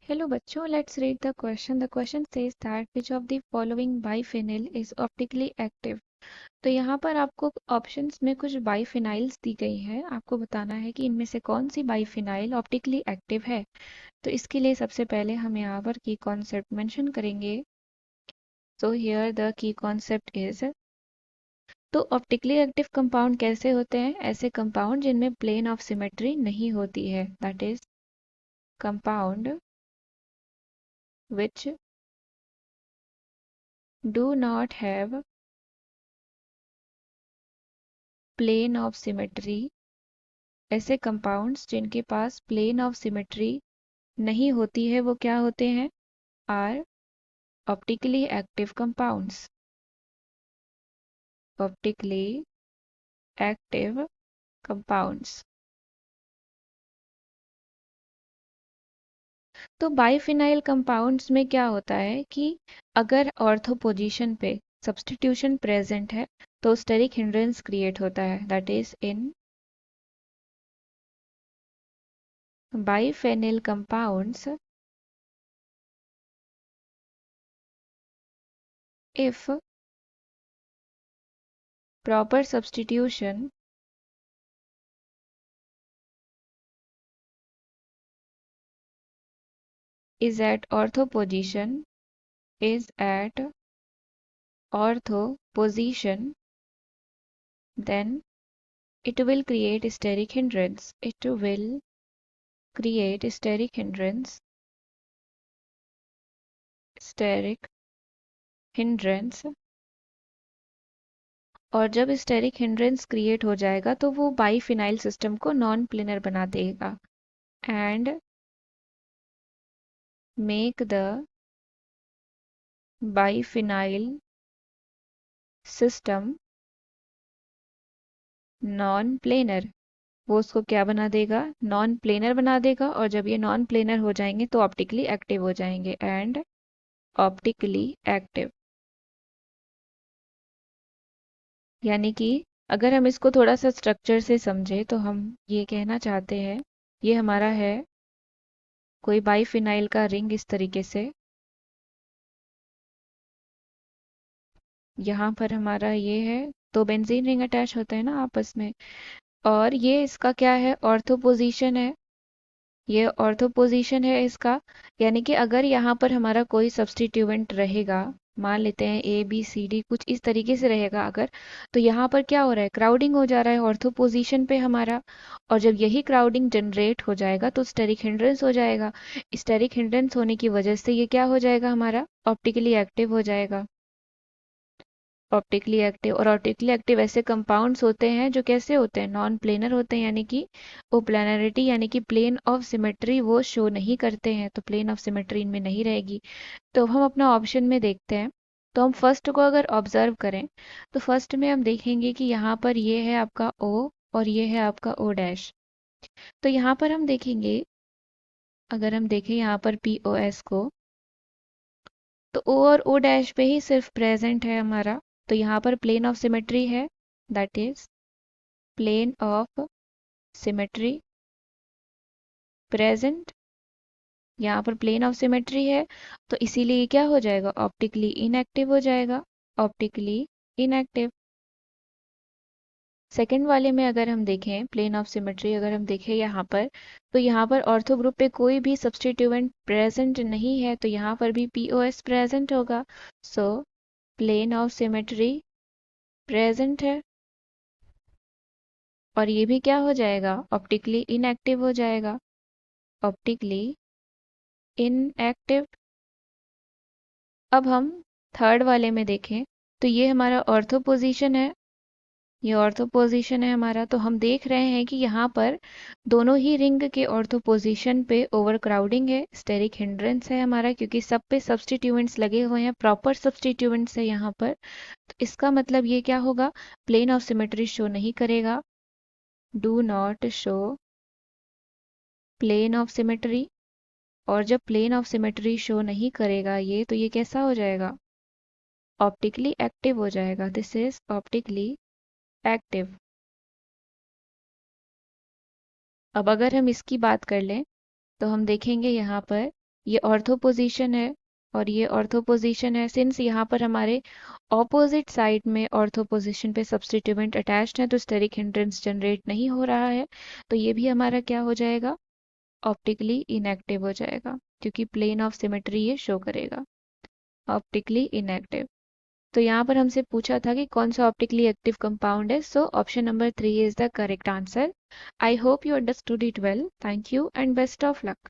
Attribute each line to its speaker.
Speaker 1: Hello बच्चों, let's read the question. The question says that which of the following biphenyl is optically active? तो यहाँ पर आपको options में कुछ बाइफिनाइल्स दी गई है। आपको बताना है कि इनमें से कौन सी बाइफिनाइल ऑप्टिकली एक्टिव है। तो इसके लिए सबसे पहले हम यहाँ पर की कॉन्सेप्ट मेंशन करेंगे। So here the key concept is, तो ऑप्टिकली एक्टिव कंपाउंड कैसे होते हैं? ऐसे कंपाउंड जिनमें प्लेन ऑफ सिमेट्री नहीं होती है, that is compound which do not have plane of symmetry। ऐसे कंपाउंड्स जिनके पास प्लेन ऑफ सिमेट्री नहीं होती है वो क्या होते हैं? Are optically active compounds. Optically active compounds. तो बाइफिनाइल कंपाउंड्स में क्या होता है कि अगर ऑर्थो पोजीशन पे सब्स्टिट्यूशन प्रेजेंट है तो स्टेरिक हिंड्रेंस क्रिएट होता है, that is in biphenyl compounds if proper substitution is at ortho position then it will create steric hindrance. It will create steric hindrance. Steric hindrance। और जब steric hindrance create हो जाएगा तो वो biphenyl system को non planar बना देगा and make the biphenyl system non planar. वो उसको क्या बना देगा? नॉन प्लेनर बना देगा। और जब ये नॉन प्लेनर हो जाएंगे तो ऑप्टिकली एक्टिव हो जाएंगे एंड ऑप्टिकली एक्टिव। यानी कि अगर हम इसको थोड़ा सा स्ट्रक्चर से समझे तो हम ये कहना चाहते हैं, ये हमारा है कोई बाइफिनाइल का रिंग इस तरीके से। यहाँ पर हमारा ये है, तो बेंजीन रिंग अटैच होते हैं ना आपस में। और ये इसका क्या है? ऑर्थो पोजीशन है। ये ऑर्थो पोजीशन है इसका। यानी कि अगर यहाँ पर हमारा कोई सब्स्टिट्यूएंट रहेगा, मान लेते हैं ए बी सी डी कुछ इस तरीके से रहेगा अगर, तो यहाँ पर क्या हो रहा है? क्राउडिंग हो जा रहा है ऑर्थो पोजीशन पे हमारा। और जब यही क्राउडिंग जनरेट हो जाएगा तो स्टेरिक हिंड्रेंस हो जाएगा। स्टेरिक हिंड्रेंस होने की वजह से ये क्या हो जाएगा? हमारा ऑप्टिकली एक्टिव हो जाएगा। Optically active. और ऑप्टिकली एक्टिव ऐसे कंपाउंड्स होते हैं जो कैसे होते हैं? नॉन प्लेनर होते हैं। यानी कि वो प्लेनरिटी यानी कि प्लेन ऑफ सिमेट्री वो शो नहीं करते हैं, तो प्लेन ऑफ सिमेट्री इनमें नहीं रहेगी। तो हम अपना ऑप्शन में देखते हैं। तो हम फर्स्ट को अगर ऑब्जर्व करें तो फर्स्ट में हम देखेंगे कि यहाँ पर ये है आपका O और ये है आपका O डैश। तो यहाँ पर हम देखेंगे, अगर हम देखें यहाँ पर POS को, तो O और O डैश पे ही सिर्फ प्रेजेंट है हमारा। तो यहाँ पर प्लेन ऑफ सिमेट्री है, that is plane of symmetry present. यहाँ पर प्लेन ऑफ सिमेट्री है तो इसीलिए क्या हो जाएगा? ऑप्टिकली इनएक्टिव हो जाएगा। Optically inactive. सेकंड वाले में अगर हम देखें प्लेन ऑफ सिमेट्री, अगर हम देखें यहाँ पर, तो यहाँ पर ऑर्थो ग्रुप पे कोई भी सब्स्टिट्यूएंट प्रेजेंट नहीं है, तो यहाँ पर भी पीओएस प्रेजेंट होगा। So plane of symmetry present है। और ये भी क्या हो जाएगा? ऑप्टिकली इनएक्टिव हो जाएगा। Optically inactive. अब हम थर्ड वाले में देखें तो ये हमारा ऑर्थो पोजीशन है। ये ऑर्थो पोजीशन है हमारा। तो हम देख रहे हैं कि यहाँ पर दोनों ही रिंग के ऑर्थो पोजीशन पे ओवर क्राउडिंग है, स्टेरिक हिंड्रेंस है हमारा, क्योंकि सब पे सब्स्टिट्यूएंट्स लगे हुए हैं, प्रॉपर सब्स्टिट्यूएंट्स है यहाँ पर। तो इसका मतलब ये क्या होगा? प्लेन ऑफ सिमेट्री शो नहीं करेगा। Do not show plane of symmetry. और जब प्लेन ऑफ सिमेट्री शो नहीं करेगा ये, तो ये कैसा हो जाएगा? ऑप्टिकली एक्टिव हो जाएगा। This is optically active. अब अगर हम इसकी बात कर लें तो हम देखेंगे यहाँ पर ये ऑर्थो पोजीशन है और ये ऑर्थो पोजीशन है। सिंस यहाँ पर हमारे ऑपोजिट साइड में ऑर्थो पोजीशन पे सब्स्टिट्यूएंट अटैच्ड है तो स्टेरिक हिंड्रेंस जनरेट नहीं हो रहा है, तो ये भी हमारा क्या हो जाएगा, ऑप्टिकली इनएक्टिव हो जाएगा, क्योंकि प्लेन ऑफ सिमेट्री ये शो करेगा। Optically inactive. तो यहाँ पर हमसे पूछा था कि कौन सा ऑप्टिकली एक्टिव कंपाउंड है, so option number 3 is the correct answer. I hope you understood it well. Thank you and best of luck.